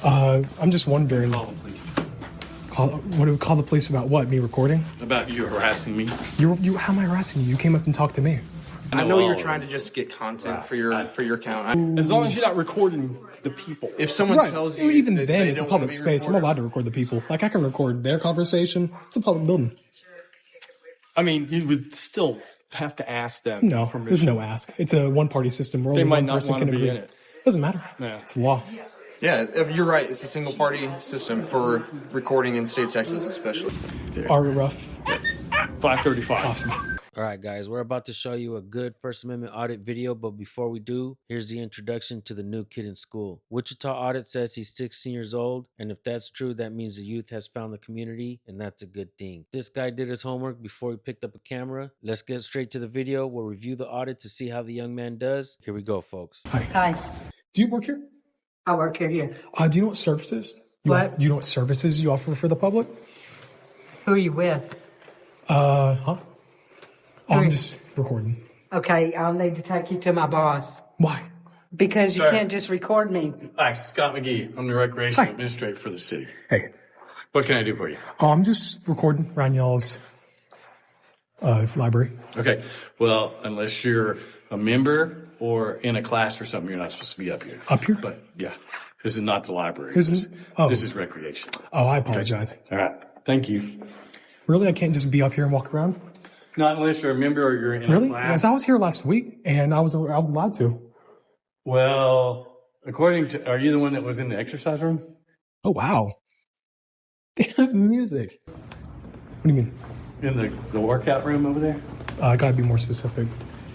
I'm just wondering. Call the police. What do we call the police about? What? Me recording? About you harassing me. You. How am I harassing you? You came up and talked to me. I know you're trying to just get content for your account. As long as you're not recording the people. If someone tells you, even that then, they it's a don't public wanna be space. I'm recorded- allowed to record the people. Like I can record their conversation. It's a public building. I mean, you would still have to ask them. No, there's no ask. It's a one-party system. Where They only might one not person want can to be agree. in it. Doesn't matter. Yeah. It's law. Yeah, you're right. It's a single party system for recording in state of Texas, especially. Are rough. 535. Awesome. All right, guys, we're about to show you a good First Amendment audit video, but before we do, here's the introduction to the new kid in school. Wichita Audit says he's 16 years old, and if that's true, that means the youth has found the community, and that's a good thing. This guy did his homework before he picked up a camera. Let's get straight to the video. We'll review the audit to see how the young man does. Here we go, folks. Hi, Do you work here? I work here. Do you know what services? What? Do you know what services you offer for the public? Who are you with? Huh? Oh, I'm Who- just recording. Okay, I'll need to take you to my boss Why? because you Sir. can't just record me. Hi, Scott McGee. I'm the recreation Hi. administrator for the city. Hey. What can I do for you? I'm just recording around y'all's library. Okay. Well, unless you're a member or in a class or something, you're not supposed to be up here. Up here? But yeah, this is not the library. This This, is- oh. this is recreation. Oh, I apologize. All right. Thank you. Really? I can't just be up here and walk around? Not unless you're a member or you're in Really? a class. Because I was here last week and I was allowed to. Well, according to, are you the one that was in the exercise room? Oh, wow. They have music. What do you mean? In the workout room over there? I gotta be more specific.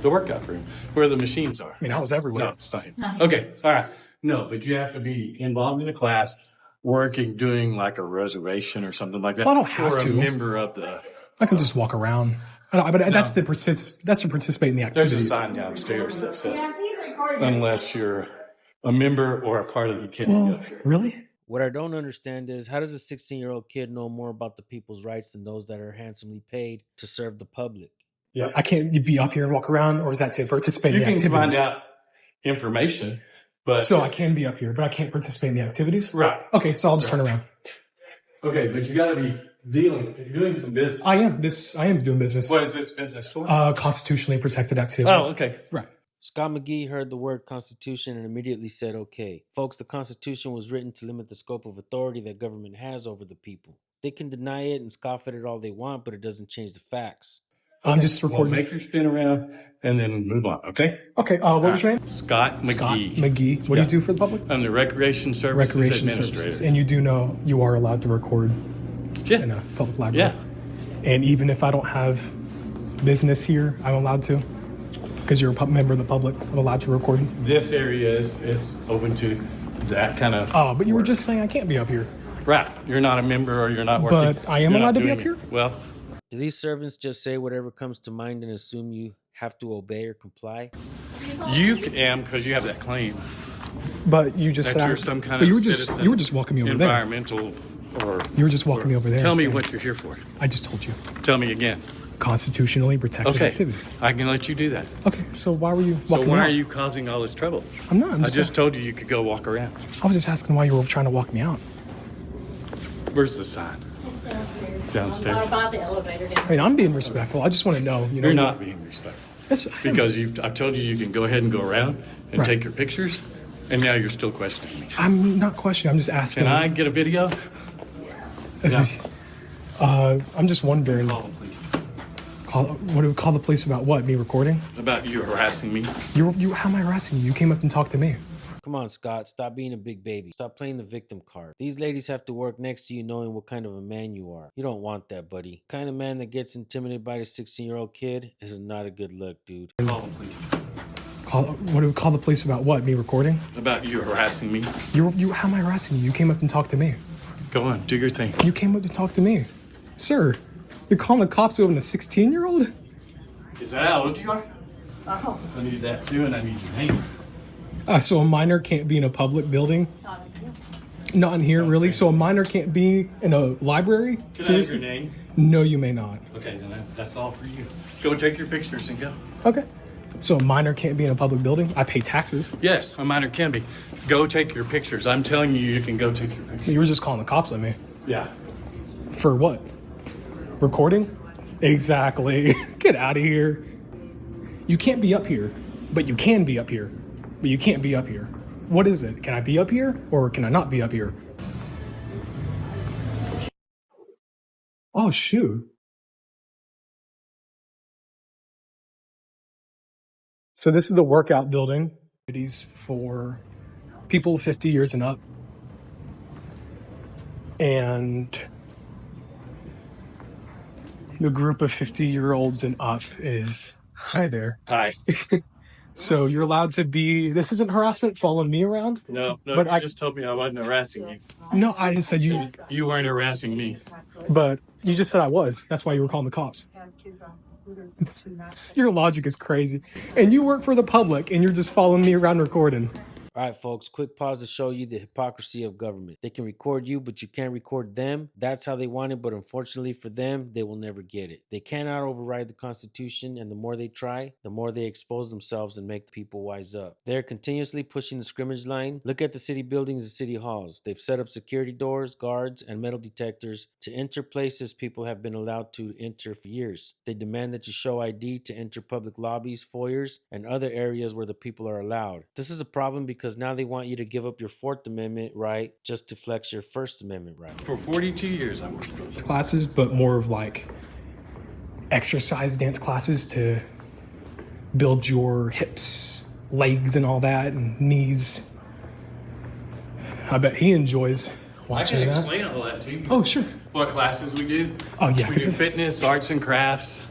The workout room, where the machines are. I mean, I was everywhere. No, it's not him. Okay, all right. No, but you have to be involved in a class, working, doing like a reservation or something like that. Well, I don't have or to. a member of the. I can just walk around. But that's to participate in the There's a activities. sign downstairs that says, unless you're a member or a part of the community up here. Really? What I don't understand is, how does a 16-year-old kid know more about the people's rights than those that are handsomely paid to serve the public? Yeah, I can't be up here and walk around, or is that to participate you in the can find activities? out information, but So I can be up here, but I can't participate in the activities? right. Okay, so I'll just turn around. Okay, but you got to be doing some business. I am doing business. What is this business for? Constitutionally protected activities. Oh, okay. Right. Scott McGee heard the word Constitution and immediately said, okay. Folks, the Constitution was written to limit the scope of authority that government has over the people. They can deny it and scoff at it all they want, but it doesn't change the facts. I'm just Well, recording. make your spin around and then move on, okay? Okay, what was your name? Scott McGee. Scott McGee. What do Yeah. you do for the public? I'm the Recreation Services Recreation Administrator. services. And you do know you are allowed to record Yeah. in a public library. Yeah. And even if I don't have business here, I'm allowed to? Because you're a member of the public, I'm allowed to record. This area is open to that kind of. Oh, but you were just saying I can't be up here. Right. You're not a member or you're not working. But I am you're not allowed to be doing up here? it. Well, Do these servants just say whatever comes to mind and assume you have to obey or comply? you am because you have that claim But you just that said you're some kind but of you were citizen. you were just walking me over there. environmental or. You were just walking me over there Tell and me saying- what you're here for. I just told you. Tell me again. Constitutionally protected Okay. activities. I can let you do that. Okay, so why were you So walking why me are out? you causing all this trouble? I'm not. I just told you you could go walk around. I was just asking why you were trying to walk me out. Where's the sign? Downstairs. About the elevator down. I mean, I'm being respectful. I just want to know. You know, You're not being respectful. Yes, Because I've told you you can go ahead and go around and Right. take your pictures, and now you're still questioning me. I'm not questioning. I'm just asking. Can I get a video? I'm just wondering. Call the police. What do we call the police about? What? Me recording? About you harassing me. You. How am I harassing you? You came up and talked to me. Come on, Scott, stop being a big baby. Stop playing the victim card. These ladies have to work next to you knowing what kind of a man you are. You don't want that, buddy. The kind of man that gets intimidated by a 16-year-old kid is not a good look, dude. Call the police. What do we call the police about? What? Me recording? About you harassing me. You. How am I harassing you? You came up and talked to me. Go on, do your thing. You came up to talk to me, sir. You're calling the cops over a 16-year-old? Is that how old you are? Oh, I need that too, and I need your name. So a minor can't be in a public building? Not in here, really? So a minor can't be in a library? Can I have Seriously? your name? No, you may not. Okay, then that's all for you. Go take your pictures and go. Okay. So a minor can't be in a public building? I pay taxes. Yes, a minor can be. Go take your pictures. I'm telling you, you can go take your pictures. You were just calling the cops on me. Yeah. For what? Recording? Exactly. Get out of here. You can't be up here, but you can be up here. But you can't be up here. What is it? Can I be up here or can I not be up here? Oh, shoot. So this is the workout building. Activities for people 50 years and up. And the group of 50-year-olds and up is, hi there. Hi. So you're allowed to be, this isn't harassment following me around? No, But you just told me I wasn't harassing you. No, I just said you, You weren't harassing me. but you just said I was. That's why you were calling the cops. Your logic is crazy. And you work for the public and you're just following me around recording. All right, folks, quick pause to show you the hypocrisy of government. They can record you, but you can't record them. That's how they want it, but unfortunately for them, they will never get it. They cannot override the Constitution, and the more they try, the more they expose themselves and make the people wise up. They're continuously pushing the scrimmage line. Look at the city buildings and city halls. They've set up security doors, guards, and metal detectors to enter places people have been allowed to enter for years. They demand that you show ID to enter public lobbies, foyers, and other areas where the people are allowed. This is a problem because now they want you to give up your Fourth Amendment right just to flex your First Amendment right. For 42 years, I worked. Classes, but more of like exercise dance classes to build your hips, legs, and all that, and knees. I bet he enjoys I watching can that. explain all that to you. Oh, sure. What classes we do? Oh, yeah. We do fitness, arts and crafts,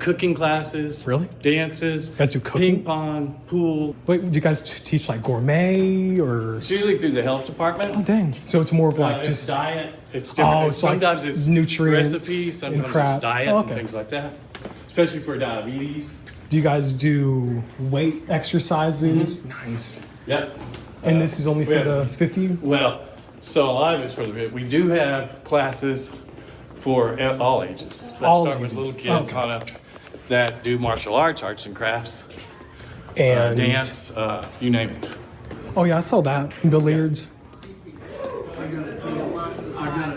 cooking classes. Really? Dances. You guys do cooking? Ping pong, pool. Wait, do you guys teach like gourmet or? It's usually through the health department. Oh, dang. So it's more of like It's just diet. It's different. Oh, it's like sometimes it's nutrients recipes, and sometimes crap. it's diet Oh, and okay. things like that. Especially for diabetes. Do you guys do weight exercises? Nice. Yep. And this is only we for have- the 50? Well, so a lot of it's for the. We do have classes for all ages. That All start with ages. little kids Okay. on up that do martial arts, arts and crafts, And dance, you name it. oh yeah, I saw that. Billiards.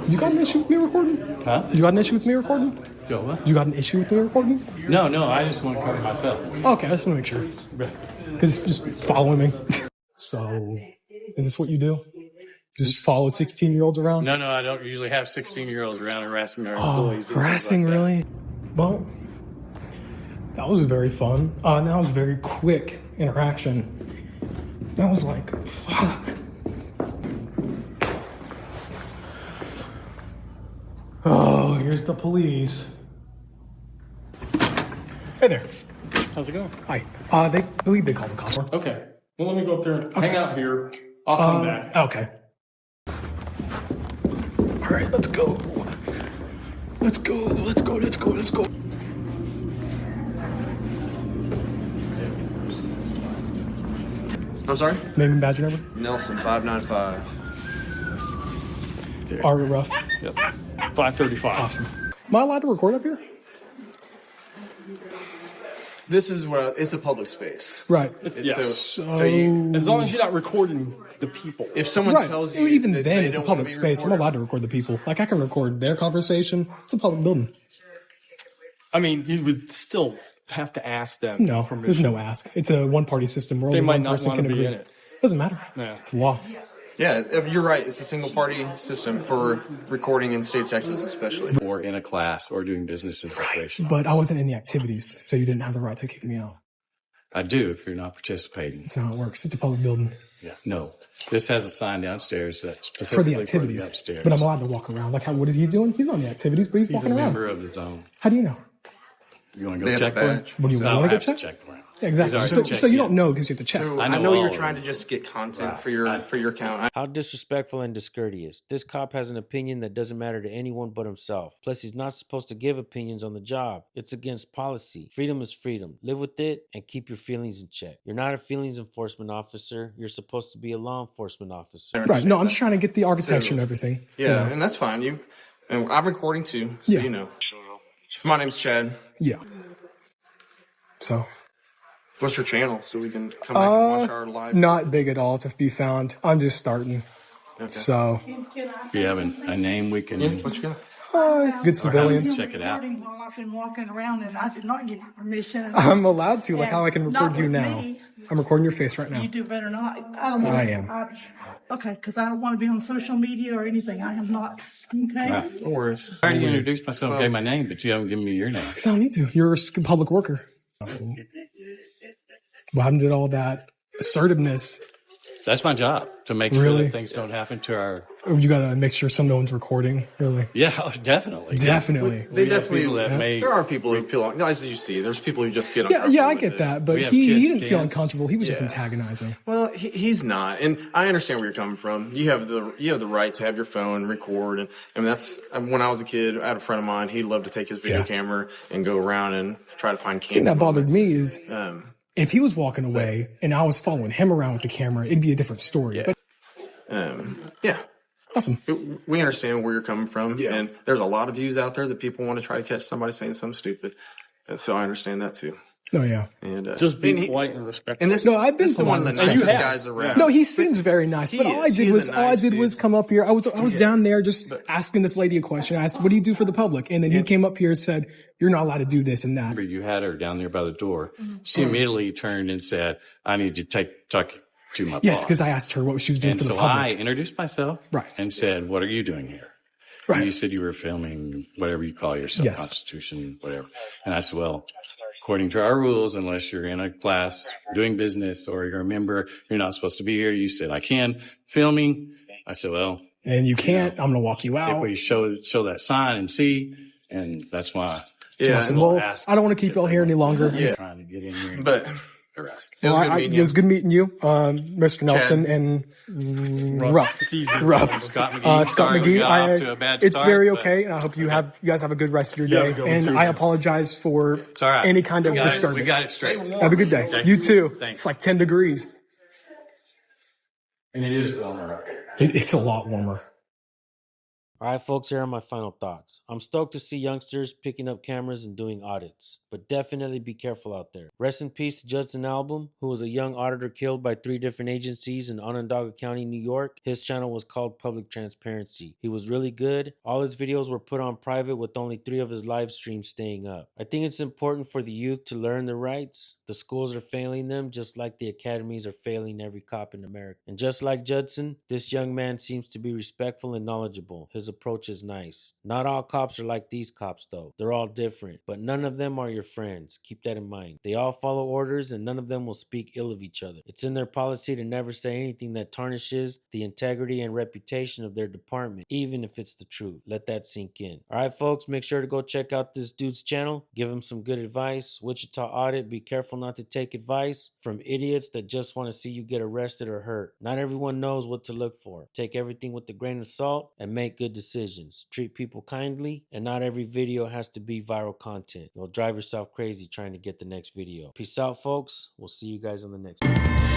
You got an issue with me recording? Huh? You got an issue with me recording? Yo, what? You got an issue with me recording? No, I just want to cover myself. Okay, I just want to make sure. Because just following me. So, is this what you do? Just follow 16-year-olds around? No, I don't usually have 16-year-olds around harassing their Oh, employees. and things harassing, like that. really? Well, that was very fun. And that was a very quick interaction. That was like, fuck. Oh, here's the police. Hey there. How's it going? Hi. They believe they called the cops. Okay. Well, let me go up there and hang out here. I'll come back. Okay. All right, let's go. Let's go. I'm sorry? Name and badge number? Nelson 595. Are we rough? Yep. 535. Awesome. Am I allowed to record up here? This is where it's a public space. Right. Yes. So you, As long as you're not recording the people. if someone Right. tells you Even that then, they it's a don't wanna public be space. I'm recorded- allowed to record the people. Like, I can record their conversation. It's a public building. I mean, you would still have to ask them. No, permission. there's no ask. It's a one-party system where They only might one not person want can to be agree. in it. Doesn't matter. Yeah. It's law. Yeah, you're right. It's a single party system for recording in state Texas, especially. Or in a class or doing business in preparation. But I wasn't in the activities, so you didn't have the right to kick me out. I do if you're not participating. That's not how it works. It's a public building Yeah. No. This has a sign downstairs that's for specifically the activities. upstairs. But I'm allowed to walk around. Like, what is he doing? He's not in the activities, but he's He's a walking around. member of the zone. How do you know? You want to They go have check a for him? badge. What do you I don't want to have go check? to check for him. Yeah, exactly. He's So, already so you checked don't in. know because you have to check. So I I know know you're all trying of to just get content Right. for your account. How disrespectful and discourteous. This cop has an opinion that doesn't matter to anyone but himself. Plus, he's not supposed to give opinions on the job. It's against policy. Freedom is freedom. Live with it and keep your feelings in check. You're not a feelings enforcement officer. You're supposed to be a law enforcement officer. Right. No, I'm just trying to get the architecture and everything. Yeah, You know? and that's fine. And I'm recording too, so Yeah. you know. So my name's Chad. Yeah. So What's your channel so we can come back and watch our live? not big at all to be found. I'm just starting. Okay. So If you have a name, we can Yeah, what's your channel? good civilian. check it out. Recording while I've been walking around, and I did not give you permission. I'm allowed to, like And how I can not record you with now. me. I'm recording your face right now. You do better not. I don't want. I am. Okay, because I don't want to be on social media or anything. I am not. Okay. Right. No worries. I already introduced myself, gave my name, but you haven't given me your name. Because I don't need to. You're a public worker. What happened to all that assertiveness? That's my job, to make sure Really? that things don't happen to our... You gotta make sure no one's recording. Really, Yeah, definitely. definitely. They We have definitely. people that may- There are people who feel, as you see, there's people who just get Yeah, uncomfortable I with get it. that, but We have he kids' didn't feel dance. uncomfortable. He was just Yeah. antagonizing. Well, he's not, and I understand where you're coming from. You have the right to have your phone record, and I mean that's when I was a kid. I had a friend of mine. He loved to take his video Yeah. camera and go around and try to find. The thing that bothered me is Um, if he was walking away and I was following him around with the camera, it'd be a different story. But yeah. awesome. We understand where you're coming from, and there's a lot of views out there that people want to try to catch somebody saying something stupid. So I understand that too. Oh yeah. And Just be and he- polite and respectful. And this, No, I've been this is one of the polite and nicest respectful. guys around. No, he seems very nice. But He all I is. did He's was a nice dude. come up here. I was down there just asking this lady a question. I asked, "What do you do for the public?" And then he came up here and said, "You're not allowed to do this and that." Remember, you had her down there by the door. She immediately turned and said, I need to talk to my Yes, boss. because I asked her what she was doing And for the so I public. introduced myself Right. and said, what are you doing here? Right. And you said you were filming whatever you call yourself, Yes. Constitution, whatever. And I said, well, according to our rules, unless you're in a class doing business or you're a member, you're not supposed to be here. You said, I can. Filming. I said, well, And you can't. I'm going to walk you if out. we show that sign and see, and that's why Yeah, Awesome. we'll Well, ask I don't want to keep y'all here any longer. Yeah. trying to get in here and But arrest. it was Well, good meeting it you. was good meeting you, Mr. Nelson and Ruff. It's easy. Rough. Scott McGee. Scott Sorry we McGee, got off to a bad it's start, very but- okay. And I hope you guys have a good rest of your Yeah, day. go And too. I apologize for It's all right. any kind of We got it. disturbance. We got it straight. Have a good day. Thank You too. Thanks. It's like 10 degrees. And it is warmer up here. It's a lot warmer. All right, folks, here are my final thoughts. I'm stoked to see youngsters picking up cameras and doing audits, but definitely be careful out there. Rest in peace to Judson Album, who was a young auditor killed by 3 different agencies in Onondaga County, New York. His channel was called Public Transparency. He was really good. All his videos were put on private with only 3 of his live streams staying up. I think it's important for the youth to learn their rights. The schools are failing them just like the academies are failing every cop in America. And just like Judson, this young man seems to be respectful and knowledgeable. His approach is nice. Not all cops are like these cops though. They're all different, but none of them are your friends. Keep that in mind. They all follow orders and none of them will speak ill of each other. It's in their policy to never say anything that tarnishes the integrity and reputation of their department, even if it's the truth. Let that sink in. All right, folks, make sure to go check out this dude's channel. Give him some good advice. Wichita Audit, be careful not to take advice from idiots that just want to see you get arrested or hurt. Not everyone knows what to look for. Take everything with a grain of salt and make good decisions. Treat people kindly, and not every video has to be viral content. You'll drive yourself crazy trying to get the next video. Peace out, folks. We'll see you guys on the next one.